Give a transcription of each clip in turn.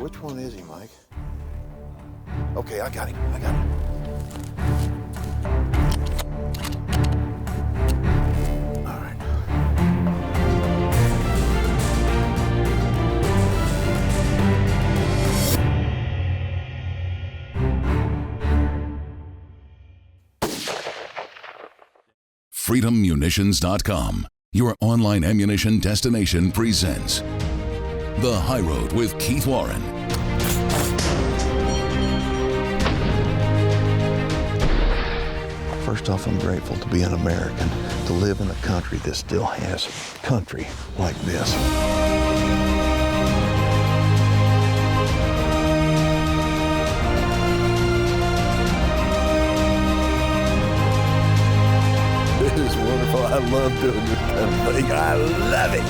Which one is he, Mike? Okay, I got him. All right. FreedomMunitions.com, your online ammunition destination, presents The High Road with Keith Warren. First off, I'm grateful to be an American, to live in a country that still has country like this. This is wonderful. I love doing this kind of thing. I love it.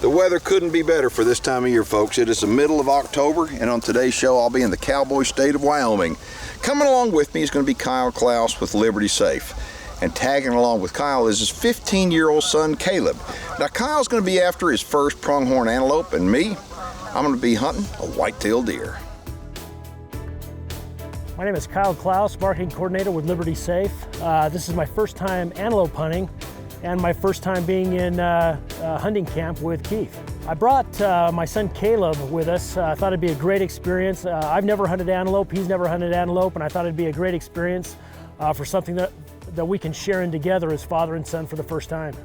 The weather couldn't be better for this time of year, folks. It is the middle of October, and on today's show, I'll be in the cowboy state of Wyoming. Coming along with me is going to be Kyle Klaus with Liberty Safe. And tagging along with Kyle is his 15-year-old son, Caleb. Now, Kyle's going to be after his first pronghorn antelope, and me, I'm going to be hunting a whitetail deer. My name is Kyle Klaus, marketing coordinator with Liberty Safe. This is my first time antelope hunting and my first time being in hunting camp with Keith. I brought my son Caleb with us. I thought it'd be a great experience. I've never hunted antelope, he's never hunted antelope, and I thought it'd be a great experience for something that we can share in together as father and son for the first time.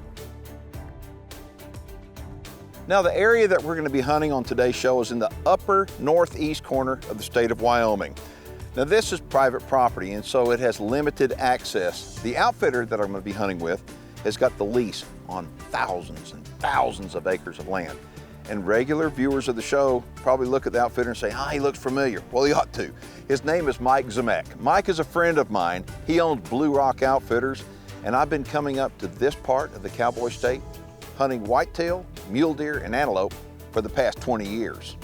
Now, the area that we're going to be hunting on today's show is in the upper northeast corner of the state of Wyoming. Now, this is private property, and so it has limited access. The outfitter that I'm going to be hunting with has got the lease on thousands and thousands of acres of land. And regular viewers of the show probably look at the outfitter and say, he looks familiar. Well, he ought to. His name is Mike Zemek. Mike is a friend of mine. He owns Blue Rock Outfitters, and I've been coming up to this part of the cowboy state hunting whitetail, mule deer, and antelope for the past 20 years.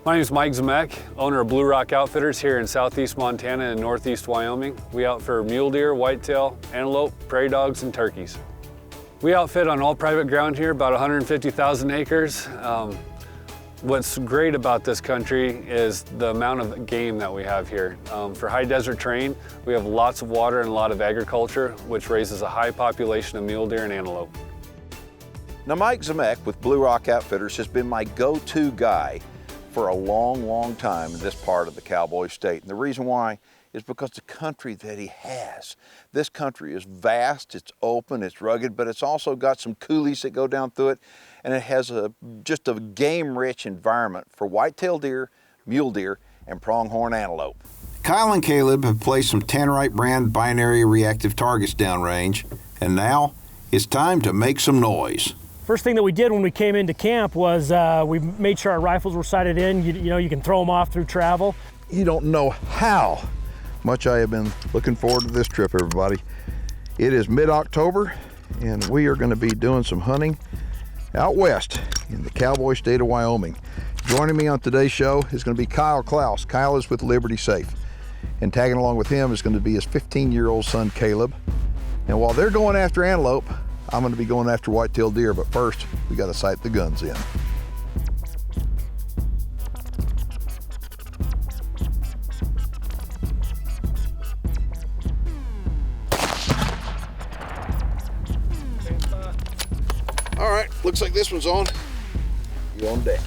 My name is Mike Zemek, owner of Blue Rock Outfitters here in southeast Montana and northeast Wyoming. We outfit mule deer, whitetail, antelope, prairie dogs, and turkeys. We outfit on all private ground here, about 150,000 acres. What's great about this country is the amount of game that we have here. For high desert terrain, we have lots of water and a lot of agriculture, which raises a high population of mule deer and antelope. Now, Mike Zemek with Blue Rock Outfitters has been my go-to guy for a long, long time in this part of the cowboy state. And the reason why is because the country that he has. This country is vast, it's open, it's rugged, but it's also got some coulees that go down through it, and it has just a game-rich environment for whitetail deer, mule deer, and pronghorn antelope. Kyle and Caleb have placed some Tannerite brand binary reactive targets downrange, and now it's time to make some noise. First thing that we did when we came into camp was we made sure our rifles were sighted in. You know, you can throw them off through travel. You don't know how much I have been looking forward to this trip, everybody. It is mid-October, and we are going to be doing some hunting out west in the cowboy state of Wyoming. Joining me on today's show is going to be Kyle Klaus. Kyle is with Liberty Safe, and tagging along with him is going to be his 15-year-old son, Caleb. And while they're going after antelope, I'm going to be going after whitetail deer, but first, we got to sight the guns in. All right, looks like this one's on. You're on deck.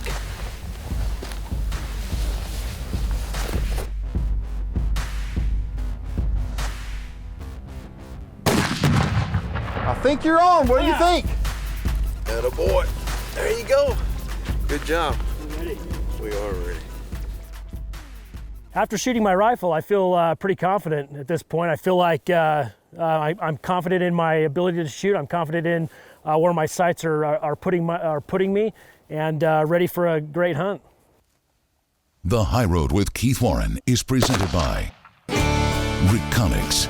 I think you're on. What do you think? Attaboy. There you go. Good job. Ready. We are ready. After shooting my rifle, I feel pretty confident at this point. I feel like I'm confident in my ability to shoot. I'm confident in where my sights are putting me, and ready for a great hunt. The High Road with Keith Warren is presented by Reconics,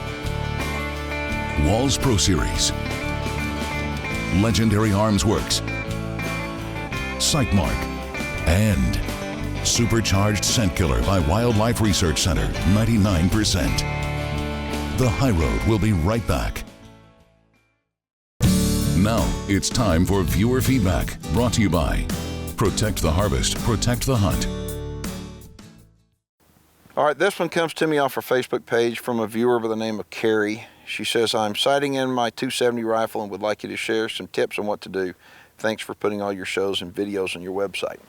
Walls Pro Series, Legendary Arms Works, Sightmark, and Supercharged Scent Killer by Wildlife Research Center, 99%. The High Road will be right back. Now it's time for viewer feedback, brought to you by Protect the Harvest, Protect the Hunt. All right, this one comes to me off our Facebook page from a viewer by the name of Carrie. She says, I'm sighting in my 270 rifle and would like you to share some tips on what to do. Thanks for putting all your shows and videos on your website.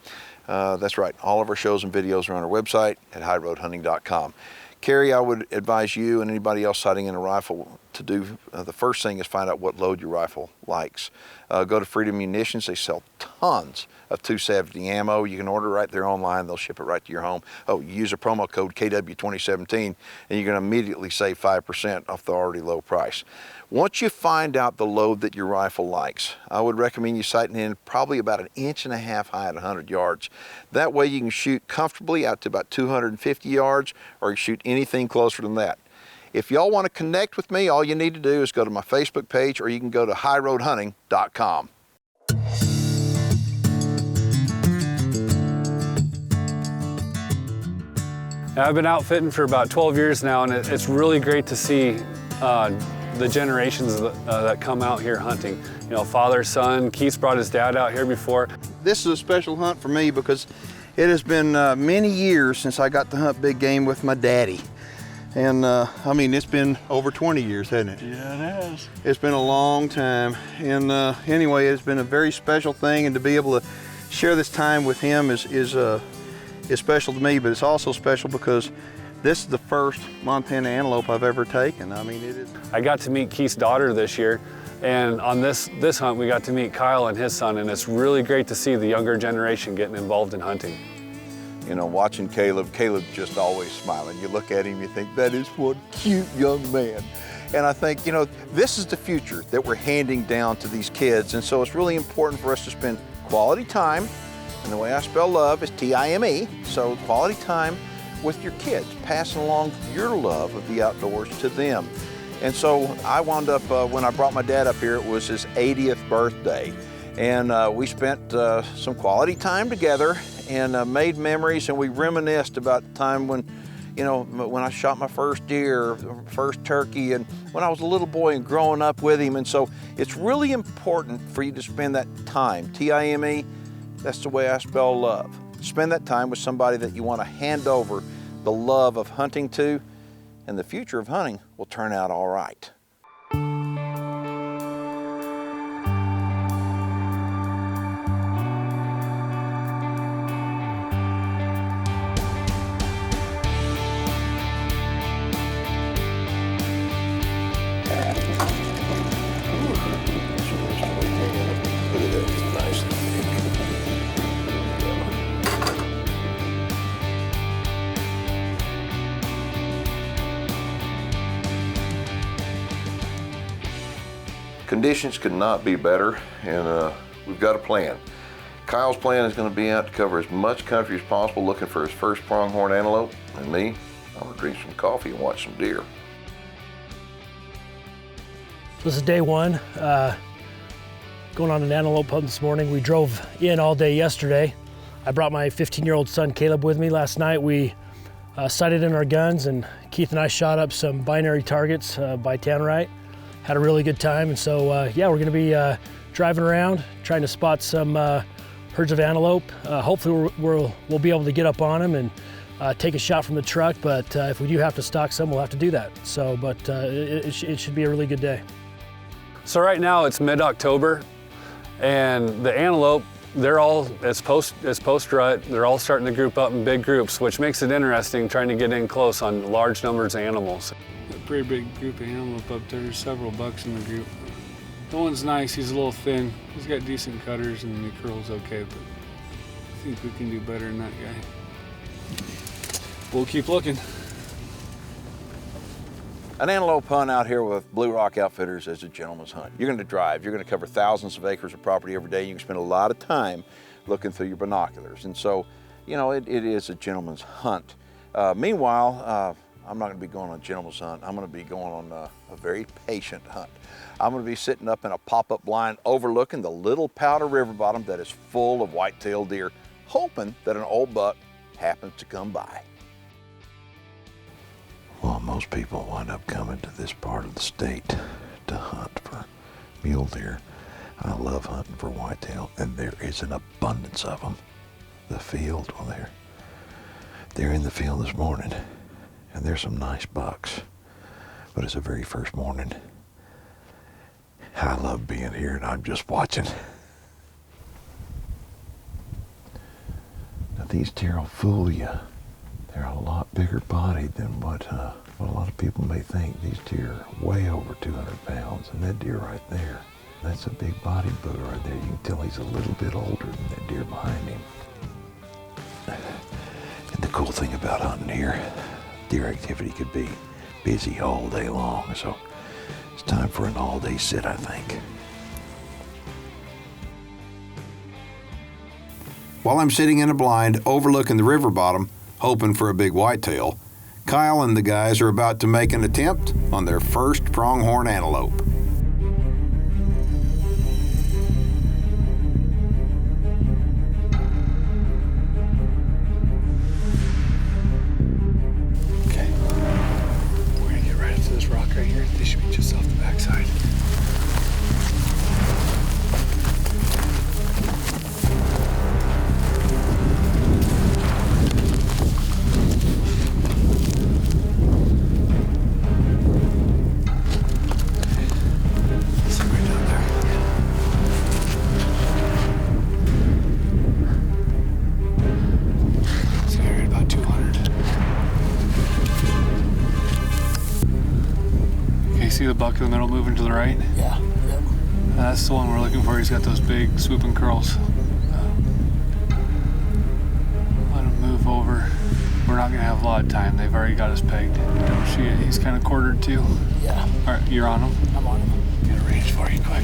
That's right, all of our shows and videos are on our website at highroadhunting.com. Carrie, I would advise you and anybody else sighting in a rifle to do, the first thing is find out what load your rifle likes. Go to Freedom Munitions, they sell tons of 270 ammo. You can order right there online, they'll ship it right to your home. Oh, you use a promo code KW2017 and you're gonna immediately save 5% off the already low price. Once you find out the load that your rifle likes, I would recommend you sighting in probably about 1.5 inches high at 100 yards. That way you can shoot comfortably out to about 250 yards, or you shoot anything closer than that. If y'all want to connect with me, all you need to do is go to my Facebook page, or you can go to highroadhunting.com. I've been outfitting for about 12 years now, and it's really great to see the generations that come out here hunting. You know, father, son. Keith's brought his dad out here before. This is a special hunt for me because it has been many years since I got to hunt big game with my daddy. And I mean, it's been over 20 years, hasn't it? Yeah, it has. It's been a long time. And anyway, it's been a very special thing, and to be able to share this time with him is special to me, but it's also special because this is the first Montana antelope I've ever taken. I mean, it is. I got to meet Keith's daughter this year, and on this hunt we got to meet Kyle and his son, and it's really great to see the younger generation getting involved in hunting. You know, watching Caleb just always smiling. You look at him, you think, that is one cute young man. And I think, you know, this is the future that we're handing down to these kids, and so it's really important for us to spend quality time, and the way I spell love is T-I-M-E, so quality time with your kids, passing along your love of the outdoors to them. And so I wound up, when I brought my dad up here, it was his 80th birthday. And we spent some quality time together and made memories, and we reminisced about the time when, you know, when I shot my first deer, first turkey, and when I was a little boy and growing up with him. And so it's really important for you to spend that time, T-I-M-E, that's the way I spell love. Spend that time with somebody that you want to hand over the love of hunting to, and the future of hunting will turn out all right. Conditions could not be better, and we've got a plan. Kyle's plan is going to be out to cover as much country as possible, looking for his first pronghorn antelope, and me, I'm going to drink some coffee and watch some deer. This is day one, going on an antelope hunt this morning. We drove in all day yesterday. I brought my 15-year-old son Caleb with me. Last night we sighted in our guns, and Keith and I shot up some binary targets by Tannerite. Had a really good time, and so yeah, we're gonna be driving around, trying to spot some herds of antelope. Hopefully we'll be able to get up on them and take a shot from the truck, but if we do have to stalk some, we'll have to do that. So, but it should be a really good day. So right now it's mid-October, and the antelope, they're all, it's post-rut, they're all starting to group up in big groups, which makes it interesting trying to get in close on large numbers of animals. A pretty big group of antelope up there. There's several bucks in the group. The one's nice, he's a little thin. He's got decent cutters and he curls okay, but I think we can do better than that guy. We'll keep looking. An antelope hunt out here with Blue Rock Outfitters is a gentleman's hunt. You're going to drive, you're going to cover thousands of acres of property every day. You can spend a lot of time looking through your binoculars. And so, you know, it is a gentleman's hunt. Meanwhile, I'm not going to be going on a gentleman's hunt. I'm going to be going on a very patient hunt. I'm going to be sitting up in a pop-up blind overlooking the little Powder River bottom that is full of whitetail deer, hoping that an old buck happens to come by. Well, most people wind up coming to this part of the state to hunt for mule deer. I love hunting for whitetail, and there is an abundance of them. The field, well, they're in the field this morning, and there's some nice bucks, but it's the very first morning. I love being here, and I'm just watching. Now, these deer will fool you. They're a lot bigger bodied than what a lot of people may think. These deer are way over 200 pounds, and that deer right there, that's a big body booger right there. You can tell he's a little bit older than that deer behind him. And the cool thing about hunting here, deer activity could be busy all day long, so it's time for an all-day sit, I think. While I'm sitting in a blind overlooking the river bottom, hoping for a big whitetail, Kyle and the guys are about to make an attempt on their first pronghorn antelope. Okay, we're gonna get right up to this rock right here. They should be just off the backside. See the buck in the middle moving to the right? Yeah. Yep. That's the one we're looking for. He's got those big swooping curls. Let him move over. We're not gonna have a lot of time. They've already got us pegged. Don't see it. He's kind of quartered too. Yeah. All right, you're on him? I'm on him. Get a range for you quick.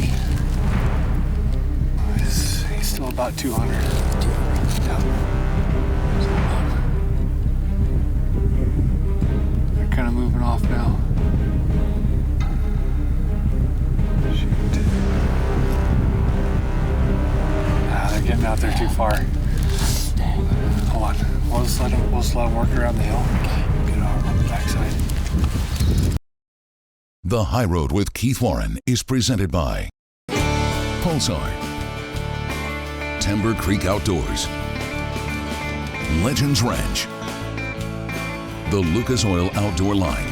He's still about 200. Yeah. They're kind of moving off now. Getting out there too far. Dang. Hold on. We'll just let him work around the hill. Get out on the backside. The High Road with Keith Warren is presented by Pulsar, Timber Creek Outdoors, Legends Ranch, the Lucas Oil Outdoor Line,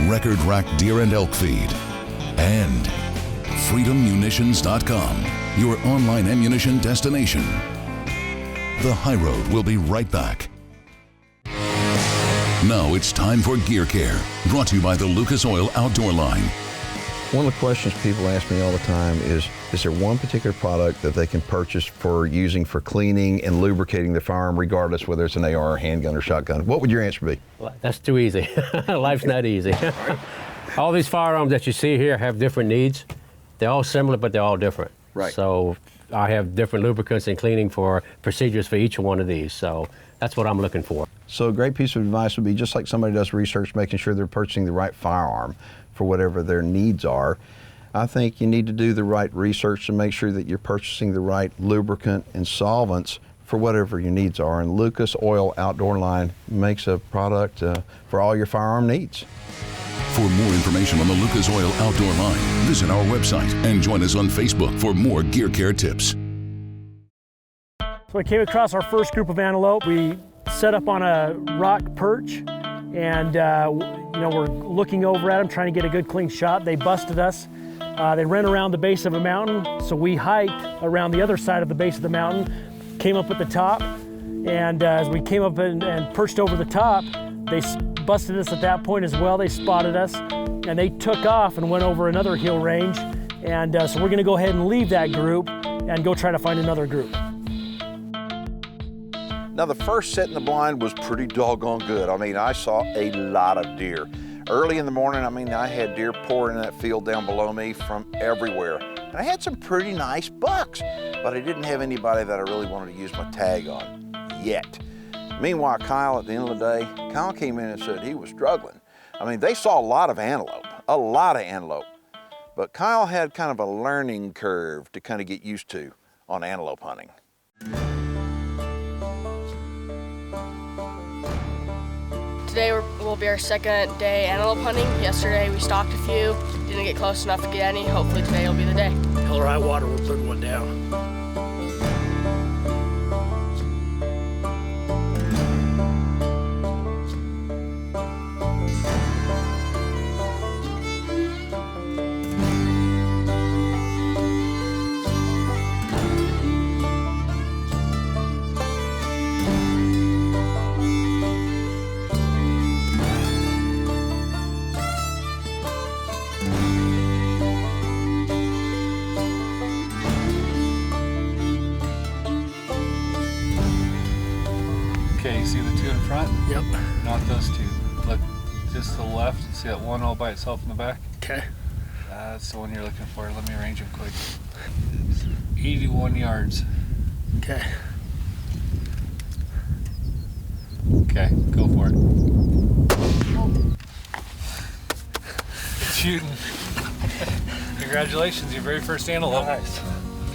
Record Rack Deer and Elk Feed, and FreedomMunitions.com, your online ammunition destination. The High Road will be right back. Now it's time for Gear Care, brought to you by the Lucas Oil Outdoor Line. One of the questions people ask me all the time is there one particular product that they can purchase for using for cleaning and lubricating the firearm, regardless whether it's an AR, handgun, or shotgun? What would your answer be? That's too easy. Life's not easy. All these firearms that you see here have different needs. They're all similar, but they're all different. Right. So I have different lubricants and cleaning for procedures for each one of these. So that's what I'm looking for. So a great piece of advice would be just like somebody does research, making sure they're purchasing the right firearm for whatever their needs are. I think you need to do the right research to make sure that you're purchasing the right lubricant and solvents for whatever your needs are. And Lucas Oil Outdoor Line makes a product for all your firearm needs. For more information on the Lucas Oil Outdoor Line, visit our website and join us on Facebook for more Gear Care tips. So I came across our first group of antelope. We set up on a rock perch, and we're looking over at them, trying to get a good clean shot. They busted us. They ran around the base of a mountain, so we hiked around the other side of the base of the mountain, came up at the top, and as we came up and perched over the top, they busted us at that point as well. They spotted us, and they took off and went over another hill range, and so we're gonna go ahead and leave that group and go try to find another group. Now, the first set in the blind was pretty doggone good. I mean, I saw a lot of deer. Early in the morning, I had deer pouring in that field down below me from everywhere. And I had some pretty nice bucks, but I didn't have anybody that I really wanted to use my tag on yet. Meanwhile, Kyle, at the end of the day, Kyle came in and said he was struggling. I mean, they saw a lot of antelope, but Kyle had kind of a learning curve to kind of get used to on antelope hunting. Today will be our second day antelope hunting. Yesterday we stalked a few, didn't get close enough to get any. Hopefully today will be the day. Hell or high water, we're putting one down. Okay, you see the two in front? Yep. Not those two. Look just to the left. See that one all by itself in the back? Okay. That's the one you're looking for. Let me arrange him quick. 81 yards. Okay. Okay, go for it. Good shooting. Congratulations, your very first antelope. Nice.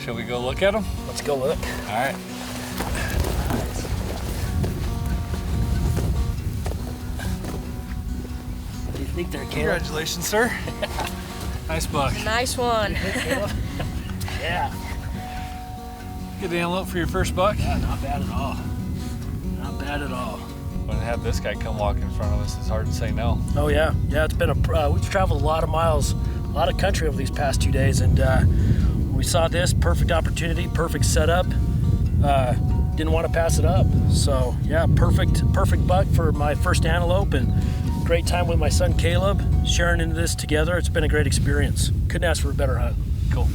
Shall we go look at them? Let's go look. All right. What do you think there, Caleb? Congratulations, sir. Nice buck. Nice one. Yeah. Good antelope for your first buck. Yeah, not bad at all. Not bad at all. When I have this guy come walk in front of us, it's hard to say no. Oh yeah, yeah. It's been we've traveled a lot of miles, a lot of country over these past 2 days, and we saw this perfect opportunity, perfect setup. Didn't want to pass it up. So yeah, perfect buck for my first antelope, and great time with my son Caleb, sharing into this together. It's been a great experience. Couldn't ask for a better hunt. Cool.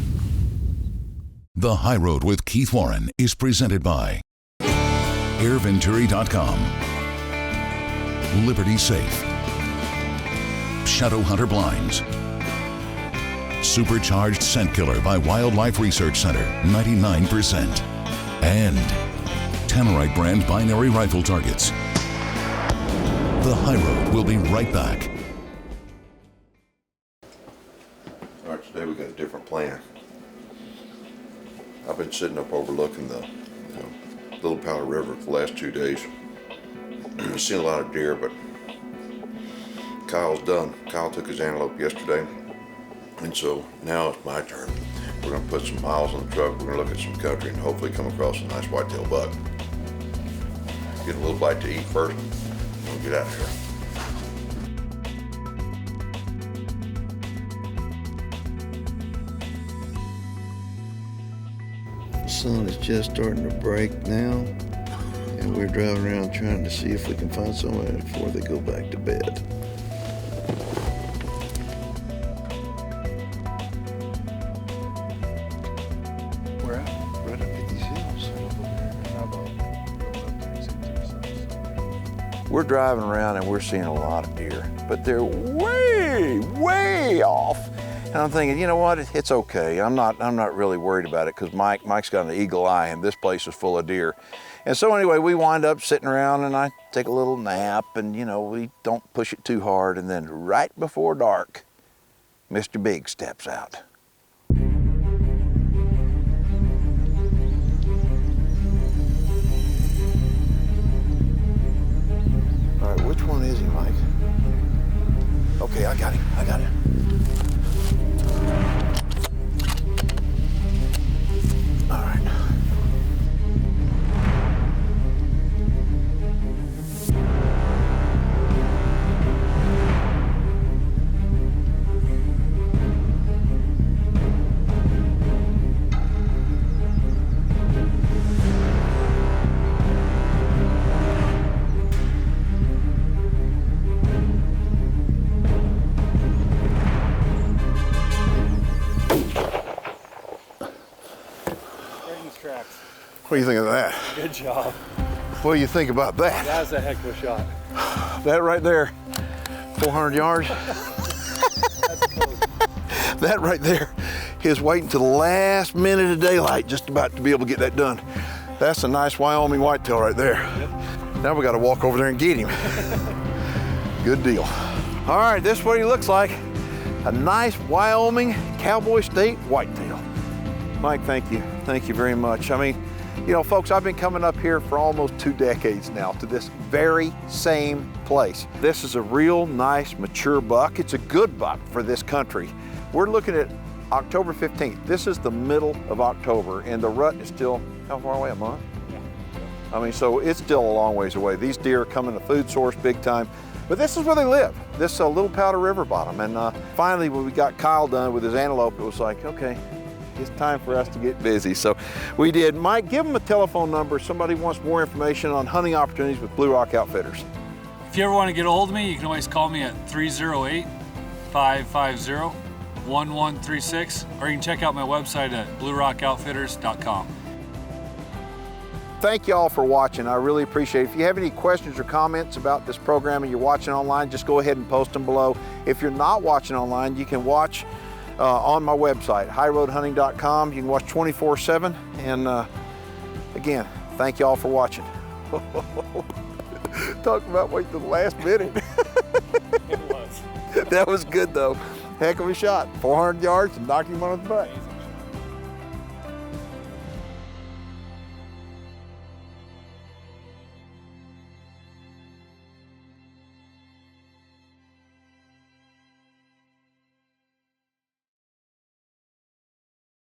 The High Road with Keith Warren is presented by AirVenturi.com, Liberty Safe, Shadow Hunter Blinds, Supercharged Scent Killer by Wildlife Research Center, 99%, and Tannerite brand binary rifle targets. The High Road will be right back. All right, today we got a different plan. I've been sitting up overlooking the Little Powder River for the last 2 days. I've seen a lot of deer, but Kyle's done. Kyle took his antelope yesterday, and so now it's my turn. We're gonna put some miles on the truck, we're gonna look at some country, and hopefully come across a nice whitetail buck. Get a little bite to eat first, and we'll get out of here. The sun is just starting to break now, and we're driving around trying to see if we can find somewhere before they go back to bed. Where at? Right up at these hills. We're driving around and we're seeing a lot of deer, but they're way off. And I'm thinking, you know what? It's okay. I'm not really worried about it because Mike's got an eagle eye, and this place is full of deer. And so anyway, we wind up sitting around, and I take a little nap, and we don't push it too hard. And then right before dark, Mr. Big steps out. All right, which one is he, Mike? Okay, I got him. All right. What do you think of that? Good job. What do you think about that? That's a heck of a shot. That right there, 400 yards. That right there is waiting to the last minute of daylight just about to be able to get that done. That's a nice Wyoming whitetail right there. Yep. Now we got to walk over there and get him. Good deal. All right, this is what he looks like. A nice Wyoming Cowboy State whitetail. Mike, thank you. Thank you very much. I mean, You know, folks, I've been coming up here for almost 2 decades now to this very same place. This is a real nice, mature buck. It's a good buck for this country. We're looking at October 15th. This is the middle of October, and the rut is still, how far away, a month? Yeah. I mean, so it's still a long ways away. These deer are coming to food source big time, but this is where they live. This is a Little Powder River bottom, and finally, when we got Kyle done with his antelope, it was like, okay, it's time for us to get busy. So we did. Mike, give them a telephone number if somebody wants more information on hunting opportunities with Blue Rock Outfitters. If you ever want to get a hold of me, you can always call me at 308-550-1136, or you can check out my website at bluerockoutfitters.com. Thank you all for watching. I really appreciate it. If you have any questions or comments about this program and you're watching online, just go ahead and post them below. If you're not watching online, you can watch on my website, highroadhunting.com. You can watch 24/7. And again, thank you all for watching. Talk about wait till the last minute. It was. That was good though. Heck of a shot. 400 yards and knocked him on his butt.